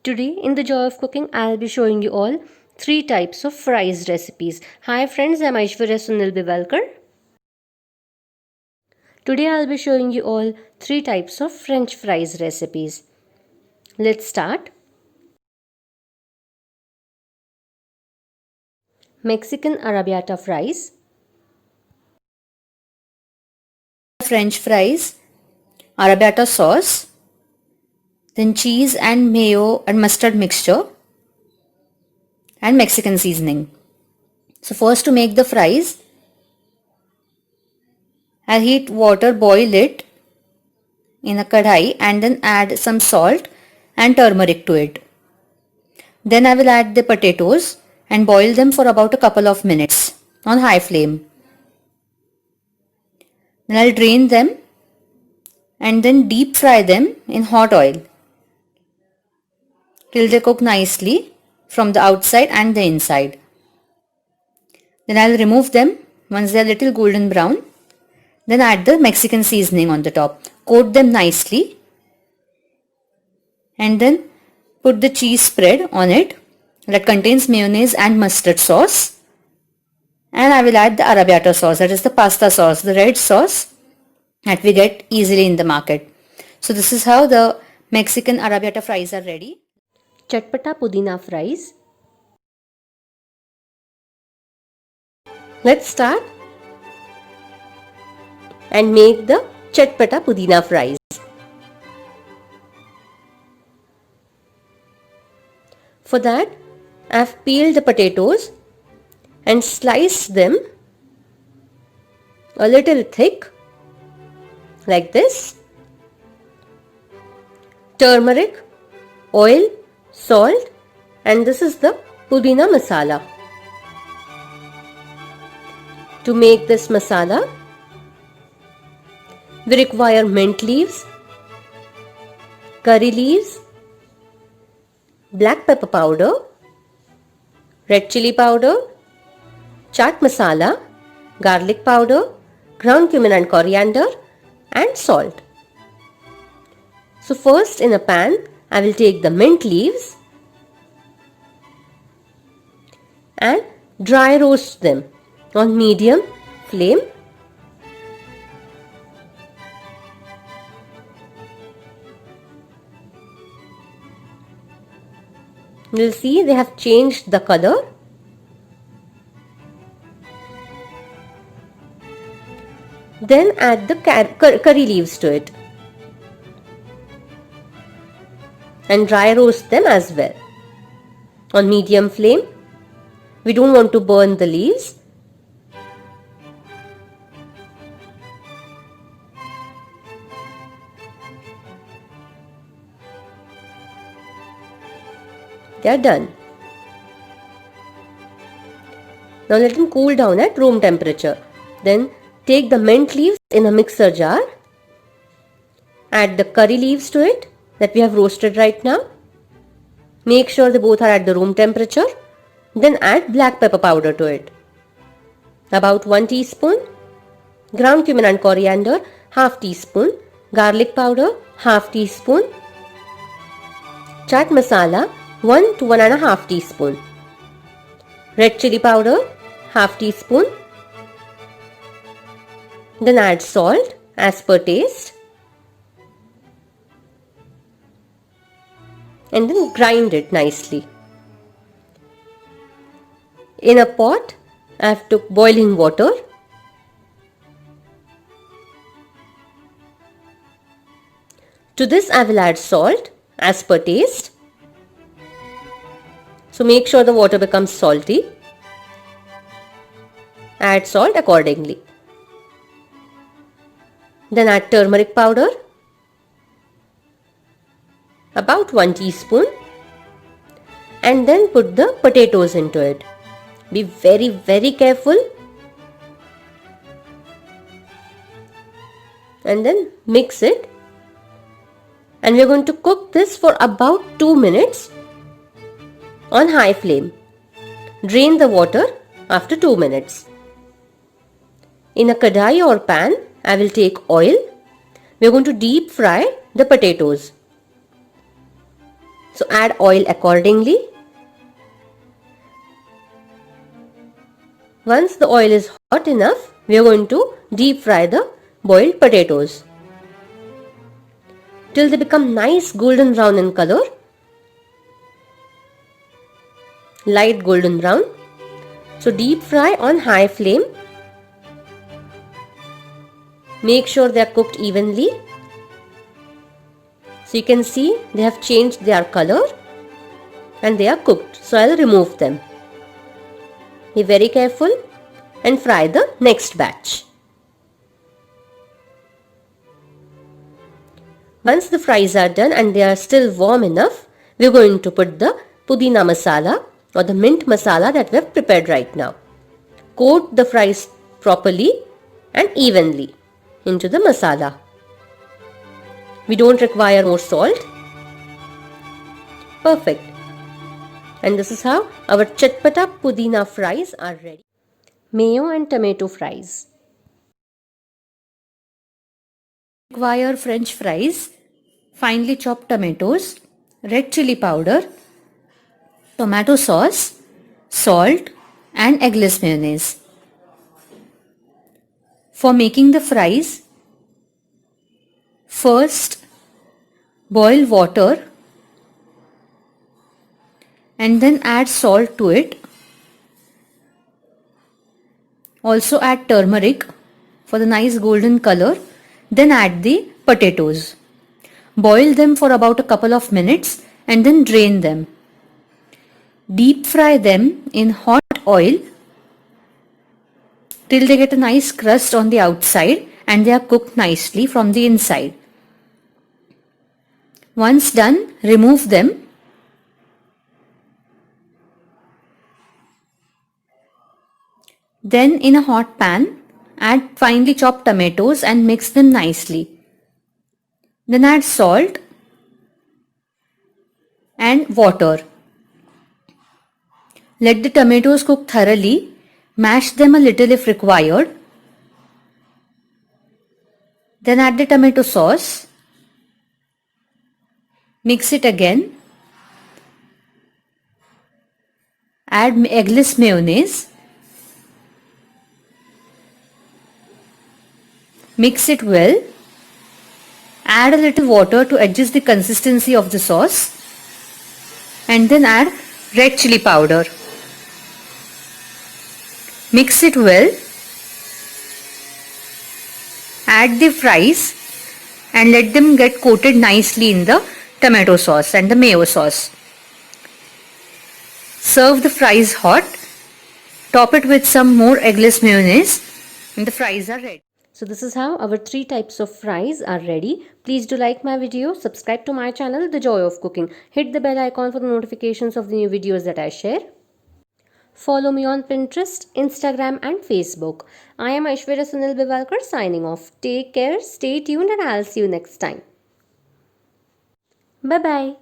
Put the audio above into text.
Today in the Joy of Cooking, I'll be showing you all 3 types of fries recipes. Hi friends, I'm Aishwarya Sunil Bivalkar. Today I'll be showing you all 3 types of French fries recipes. Let's start. Mexican arrabbiata fries, French fries, arrabbiata sauce, then cheese and mayo and mustard mixture, and Mexican seasoning. So first to make the fries, I'll heat water, boil it in a kadhai and then add some salt and turmeric to it. Then I will add the potatoes and boil them for about a couple of minutes on high flame. Then I'll drain them and then deep fry them in hot oil till they cook nicely from the outside and the inside. Then I'll remove them once they're a little golden brown. Then add the Mexican seasoning on the top. Coat them nicely and then put the cheese spread on it that contains mayonnaise and mustard sauce. And I will add the arrabbiata sauce, that is the pasta sauce, the red sauce that we get easily in the market. So this is how the Mexican arrabbiata fries are ready. Chatpata Pudina fries. Let's start and make the Chatpata Pudina fries. For that, I've peeled the potatoes and sliced them a little thick like this. Turmeric, oil, salt, and this is the pudina masala. To make this masala, we require mint leaves, curry leaves, black pepper powder, red chili powder, chaat masala, garlic powder, ground cumin and coriander, and salt. So first in a pan, I will take the mint leaves and dry roast them on medium flame. You'll see they have changed the color. Then add the curry leaves to it and dry roast them as well on medium flame. We don't want to burn the leaves. They are done. Now let them cool down at room temperature. Then take the mint leaves in a mixer jar. Add the curry leaves to it that we have roasted right now. Make sure they both are at the room temperature. Then add black pepper powder to it. About 1 teaspoon. Ground cumin and coriander, half teaspoon. Garlic powder, half teaspoon. Chaat masala, 1 to 1.5 teaspoon. Red chili powder, half teaspoon. Then add salt as per taste. And then grind it nicely. In a pot, I have took boiling water. To this I will add salt as per taste. So make sure the water becomes salty. Add salt accordingly. Then add turmeric powder, about 1 teaspoon, and then put the potatoes into it. Be very careful and then mix it, and we are going to cook this for about 2 minutes on high flame. Drain the water after 2 minutes. In a kadai or pan, I will take oil. We are going to deep fry the potatoes. So add oil accordingly. Once the oil is hot enough, we are going to deep fry the boiled potatoes till they become nice golden brown in color. Light golden brown. So deep fry on high flame. Make sure they are cooked evenly. So you can see they have changed their color and they are cooked. So I'll remove them. Be very careful and fry the next batch. Once the fries are done and they are still warm enough, we are going to put the pudina masala or the mint masala that we have prepared right now. Coat the fries properly and evenly into the masala. We don't require more salt. Perfect. And this is how our chatpata pudina fries are ready. Mayo and tomato fries. Require French fries, finely chopped tomatoes, red chili powder, tomato sauce, salt and eggless mayonnaise. For making the fries, first boil water and then add salt to it. Also add turmeric for the nice golden color. Then add the potatoes. Boil them for about a couple of minutes and then drain them. Deep fry them in hot oil till they get a nice crust on the outside and they are cooked nicely from the inside. Once done, remove them. Then in a hot pan, add finely chopped tomatoes and mix them nicely. Then add salt and water. Let the tomatoes cook thoroughly. Mash them a little if required. Then add the tomato sauce. Mix it again. Add eggless mayonnaise. Mix it well. Add a little water to adjust the consistency of the sauce. And then add red chili powder. Mix it well. Add the fries and let them get coated nicely in the tomato sauce and the mayo sauce. Serve the fries hot. Top it with some more eggless mayonnaise and the fries are ready. So this is how our 3 types of fries are ready. Please do like my video, subscribe to my channel The Joy of Cooking. Hit the bell icon for the notifications of the new videos that I share. Follow me on Pinterest, Instagram and Facebook. I am Aishwarya Sunil Bivalkar signing off. Take care, stay tuned and I'll see you next time. Bye bye.